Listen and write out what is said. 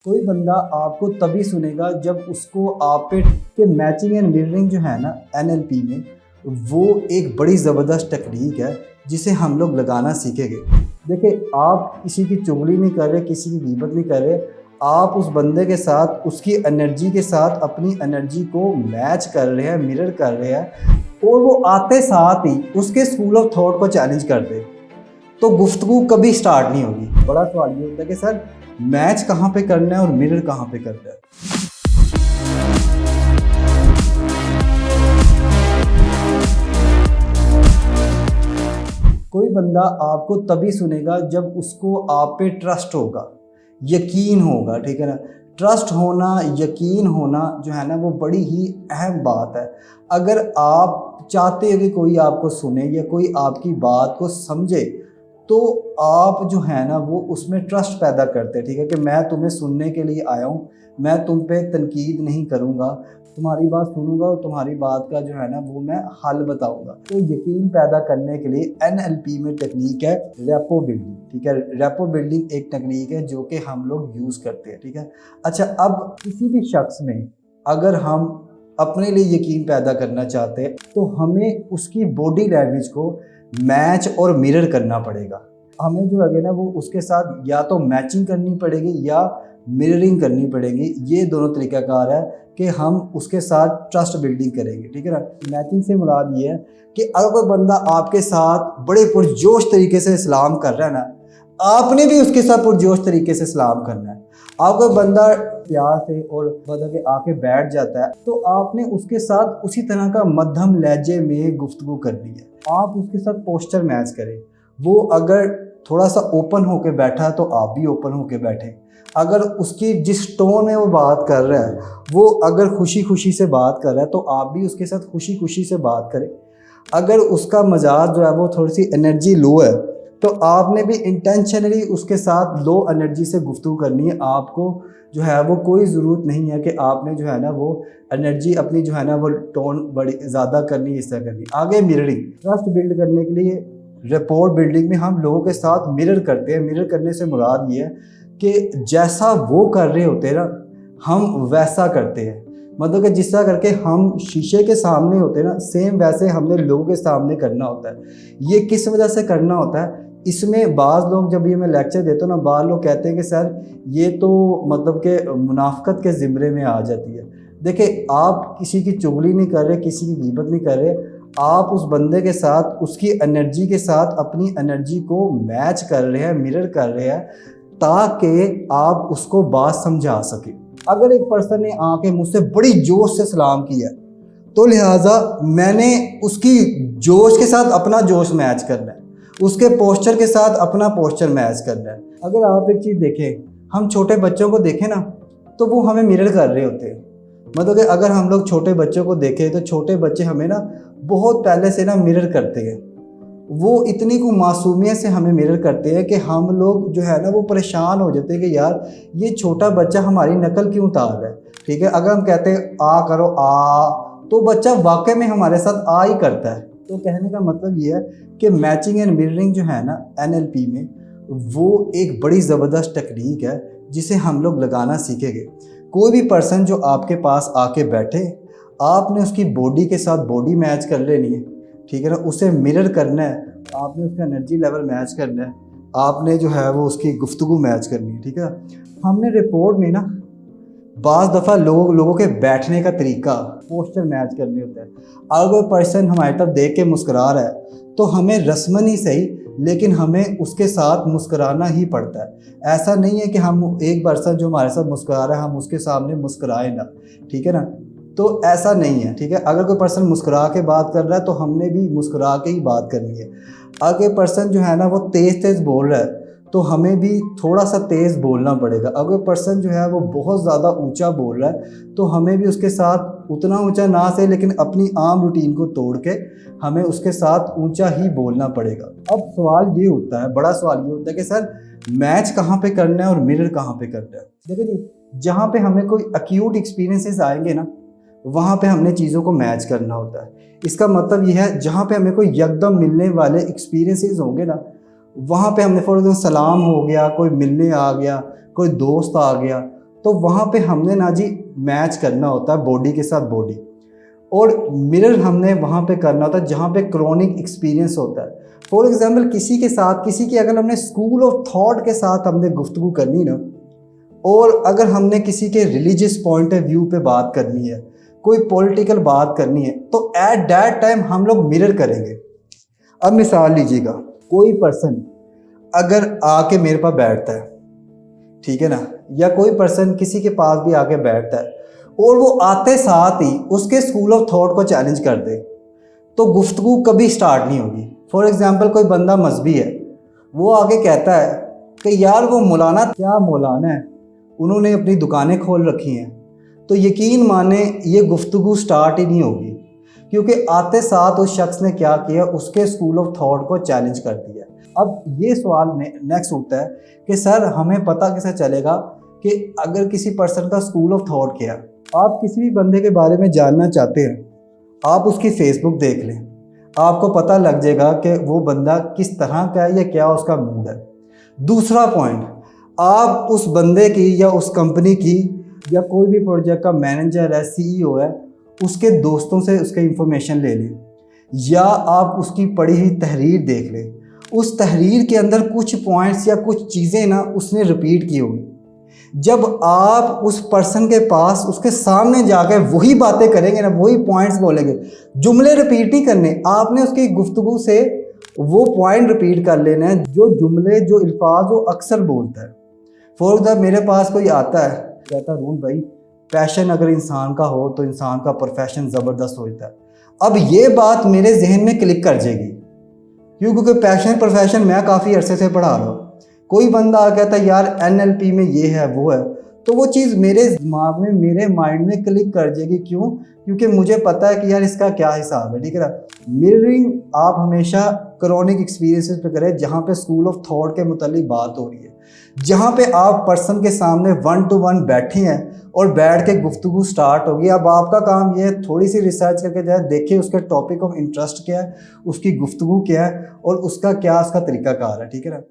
कोई बंदा आपको तभी सुनेगा जब उसको आप पे के मैचिंग एंड मिररिंग जो है ना एनएलपी में, वो एक बड़ी ज़बरदस्त टेक्निक है जिसे हम लोग लगाना सीखेंगे। देखिए, आप किसी की चुगली नहीं कर रहे, किसी की गीबत नहीं कर रहे, आप उस बंदे के साथ उसकी एनर्जी के साथ अपनी एनर्जी को मैच कर रहे हैं, मिरर कर रहे हैं, और वो आते साथ ही उसके स्कूल ऑफ थॉट को चैलेंज कर दे तो गुफ्तगू कभी स्टार्ट नहीं होगी। बड़ा सवाल ये होता है कि सर मैच कहाँ पे करना है और मिरर कहाँ पे करना है। कोई बंदा आपको तभी सुनेगा जब उसको आप पे ट्रस्ट होगा, यकीन होगा, ठीक है ना। ट्रस्ट होना, यकीन होना जो है ना, वो बड़ी ही अहम बात है। अगर आप चाहते हो कि कोई आपको सुने या कोई आपकी बात को समझे, तो आप जो है ना वो उसमें ट्रस्ट पैदा करते हैं, ठीक है, कि मैं तुम्हें सुनने के लिए आया हूँ, मैं तुम पे तनकीद नहीं करूँगा, तुम्हारी बात सुनूंगा और तुम्हारी बात का जो है ना वो मैं हल बताऊंगा। तो यकीन पैदा करने के लिए एनएलपी में टेक्निक है रेपो बिल्डिंग, ठीक है। रेपो बिल्डिंग एक टेक्निक है जो कि हम लोग यूज़ करते हैं, ठीक है। अच्छा, अब किसी भी शख्स में अगर हम अपने लिए यकीन पैदा करना चाहते हैं तो हमें उसकी बॉडी लैंग्वेज को मैच और मिरर करना पड़ेगा। हमें जो है ना वो उसके साथ या तो मैचिंग करनी पड़ेगी या मिररिंग करनी पड़ेगी। ये दोनों तरीक़ाकार है कि हम उसके साथ ट्रस्ट बिल्डिंग करेंगे, ठीक है ना। मैचिंग से मुराद ये है कि अगर कोई बंदा आपके साथ बड़े पुरजोश तरीके से सलाम कर रहा है ना, आपने भी उसके साथ पुरजोश तरीके से सलाम करना है। आप कोई बंदा प्यार से और मतलब के आके बैठ जाता है तो आपने उसके साथ उसी तरह का मध्यम लहजे में गुफ्तगू करनी है। आप उसके साथ पोस्चर मैच करें। वो अगर थोड़ा सा ओपन होके बैठा है तो आप भी ओपन होके बैठें। अगर उसकी जिस टोन में वो बात कर रहा है वो अगर खुशी खुशी से बात कर रहा है तो आप भी उसके साथ खुशी खुशी से बात करें। अगर उसका मजाज जो है वो थोड़ी सी एनर्जी लो है तो आपने भी इंटेंशनली उसके साथ लो एनर्जी से गुफ्तगू करनी है। आपको जो है वो कोई ज़रूरत नहीं है कि आपने जो है ना वो एनर्जी अपनी जो है ना वो टोन बड़ी ज़्यादा करनी है, इस तरह करनी। आगे मिररिंग, ट्रस्ट बिल्ड करने के लिए रेपोर्ट बिल्डिंग में हम लोगों के साथ मिरर करते हैं। मिरर करने से मुराद ये है कि जैसा वो कर रहे होते हैं ना हम वैसा करते हैं। मतलब कि जिस तरह करके हम शीशे के सामने होते हैं ना, सेम वैसे हमने लोगों के सामने करना होता है। ये किस वजह से करना होता है, इसमें बाज़ लोग जब ये मैं लेक्चर देता हूँ ना, बाज़ लोग कहते हैं कि सर ये तो मतलब कि मुनाफकत के ज़िम्रे में आ जाती है। देखिए, आप किसी की चुगली नहीं कर रहे, किसी की गीबत नहीं कर रहे, आप उस बंदे के साथ उसकी एनर्जी के साथ अपनी एनर्जी को मैच कर रहे हैं, मिरर कर रहे हैं, ताकि आप उसको बात समझा सकें। अगर एक पर्सन ने आके मुझसे बड़ी जोश से सलाम किया तो लिहाजा मैंने उसकी जोश के साथ अपना जोश मैच करना है, उसके पोस्चर के साथ अपना पोस्चर मैच करना है। अगर आप एक चीज़ देखें, हम छोटे बच्चों को देखें ना तो वो हमें मिरर कर रहे होते हैं। मतलब कि अगर हम लोग छोटे बच्चों को देखें तो छोटे बच्चे हमें ना बहुत पहले से ना मिरर करते हैं। वो इतनी को मासूमियत से हमें मिरर करते हैं कि हम लोग जो है ना वो परेशान हो जाते हैं कि यार ये छोटा बच्चा हमारी नकल क्यों उतार रहा है, ठीक है। अगर हम कहते हैं आ करो आ, तो बच्चा वाकई में हमारे साथ आ ही करता है। तो कहने का मतलब ये है कि मैचिंग एंड मिररिंग जो है ना एनएलपी में, वो एक बड़ी ज़बरदस्त टेक्निक है जिसे हम लोग लगाना सीखेंगे। कोई भी पर्सन जो आपके पास आके बैठे, आपने उसकी बॉडी के साथ बॉडी मैच कर लेनी है, ठीक है ना। उसे मिरर करना है, आपने उसका एनर्जी लेवल मैच करना है, आपने जो है वो उसकी गुफ्तगू मैच करनी है, ठीक है। हमने रिपोर्ट में ना बाज़ दफ़ा लोगों के बैठने का तरीका, पोस्चर मैच करने होता है। अगर कोई पर्सन हमारी तरफ देख के मुस्कुरा रहा है तो हमें रस्मन ही सही लेकिन हमें उसके साथ मुस्कुराना ही पड़ता है। ऐसा नहीं है कि हम एक पर्सन जो हमारे साथ मुस्कुरा रहा है हम उसके सामने मुस्कुराए ना, ठीक है ना। तो ऐसा नहीं है, ठीक है। अगर कोई पर्सन मुस्कुरा के बात कर रहा है तो हमने भी मुस्कुरा के ही बात करनी है। अगर पर्सन जो है ना वो तेज़ तेज़ बोल रहा है तो हमें भी थोड़ा सा तेज़ बोलना पड़ेगा। अगर पर्सन जो है वो बहुत ज़्यादा ऊंचा बोल रहा है तो हमें भी उसके साथ उतना ऊंचा ना से लेकिन अपनी आम रूटीन को तोड़ के हमें उसके साथ ऊंचा ही बोलना पड़ेगा। अब सवाल ये होता है, बड़ा सवाल ये होता है कि सर मैच कहाँ पे करना है और मिरर कहाँ पे करना है। देखिए जी, जहाँ पे हमें कोई एक्यूट एक्सपीरियंसेस आएंगे ना वहाँ पे हमने चीज़ों को मैच करना होता है। इसका मतलब ये है जहाँ पे हमें कोई यकदम मिलने वाले एक्सपीरियंसेस होंगे ना, वहाँ पे हमने फॉर एग्जाम्पल सलाम हो गया, कोई मिलने आ गया, कोई दोस्त आ गया, तो वहाँ पे हमने ना जी मैच करना होता है बॉडी के साथ बॉडी, और मिरर हमने वहाँ पे करना होता है जहाँ पे क्रॉनिक एक्सपीरियंस होता है। फॉर एग्जांपल किसी के साथ, किसी की अगर हमने स्कूल ऑफ थॉट के साथ हमने गुफ्तगू करनी ना, और अगर हमने किसी के रिलीजियस पॉइंट ऑफ व्यू पे बात करनी है, कोई पॉलिटिकल बात करनी है, तो एट दैट टाइम हम लोग मिरर करेंगे। अब मिसाल लीजिएगा, कोई पर्सन अगर आके मेरे पास बैठता है, ठीक है ना, या कोई पर्सन किसी के पास भी आके बैठता है और वो आते साथ ही उसके स्कूल ऑफ थॉट को चैलेंज कर दे, तो गुफ्तगू कभी स्टार्ट नहीं होगी। फॉर एग्जांपल कोई बंदा मजहबी है, वो आगे कहता है कि यार वो मौलाना, क्या मौलाना है, उन्होंने अपनी दुकानें खोल रखी हैं, तो यकीन माने ये गुफ्तगू स्टार्ट ही नहीं होगी, क्योंकि आते साथ उस शख्स ने क्या किया, उसके स्कूल ऑफ थॉट को चैलेंज कर दिया। अब ये सवाल नेक्स्ट उठता है कि सर हमें पता कैसे चलेगा कि अगर किसी पर्सन का स्कूल ऑफ थॉट क्या है। आप किसी भी बंदे के बारे में जानना चाहते हैं, आप उसकी फेसबुक देख लें, आपको पता लग जाएगा कि वो बंदा किस तरह का है या क्या उसका मूड है। दूसरा पॉइंट, आप उस बंदे की या उस कंपनी की या कोई भी प्रोजेक्ट का मैनेजर है, सीईओ है, उसके दोस्तों से उसके इंफॉर्मेशन ले लें, या आप उसकी पढ़ी हुई तहरीर देख लें। उस तहरीर के अंदर कुछ पॉइंट्स या कुछ चीज़ें ना उसने रिपीट की होगी। जब आप उस पर्सन के पास उसके सामने जाकर वही बातें करेंगे ना, वही पॉइंट्स बोलेंगे, जुमले रिपीट नहीं करने, आपने उसकी गुफ्तगू से वो पॉइंट रिपीट कर लेना है, जो जुमले जो अल्फाज वो अक्सर बोलता है। फॉर एग्जाम्पल मेरे पास कोई आता है, कहता है रूल भाई, पैशन अगर इंसान का हो तो इंसान का प्रोफेशन ज़बरदस्त होता है। अब ये बात मेरे जहन में क्लिक कर जाएगी, क्योंकि पैशन प्रोफेशन मैं काफ़ी अरसे से पढ़ा रहा हूँ। कोई बंदा कहता है यार NLP में ये है वो है, तो वो चीज़ मेरे दिमाग में, मेरे माइंड में क्लिक कर जाएगी। क्यों? क्योंकि मुझे पता है कि यार इसका क्या हिसाब है, ठीक है ना। मिररिंग आप हमेशा क्रॉनिक एक्सपीरियंसेस पे करें, जहाँ पे स्कूल ऑफ थॉट के मुतालिक बात हो रही है, जहाँ पे आप पर्सन के सामने 1 to 1 बैठे हैं और बैठ के गुफ्तगू स्टार्ट होगी। अब आपका काम ये है थोड़ी सी रिसर्च करके जाए, देखिए उसके टॉपिक ऑफ इंटरेस्ट क्या है, उसकी गुफ्तगू क्या है और उसका क्या उसका तरीकाकार है, ठीक है ना।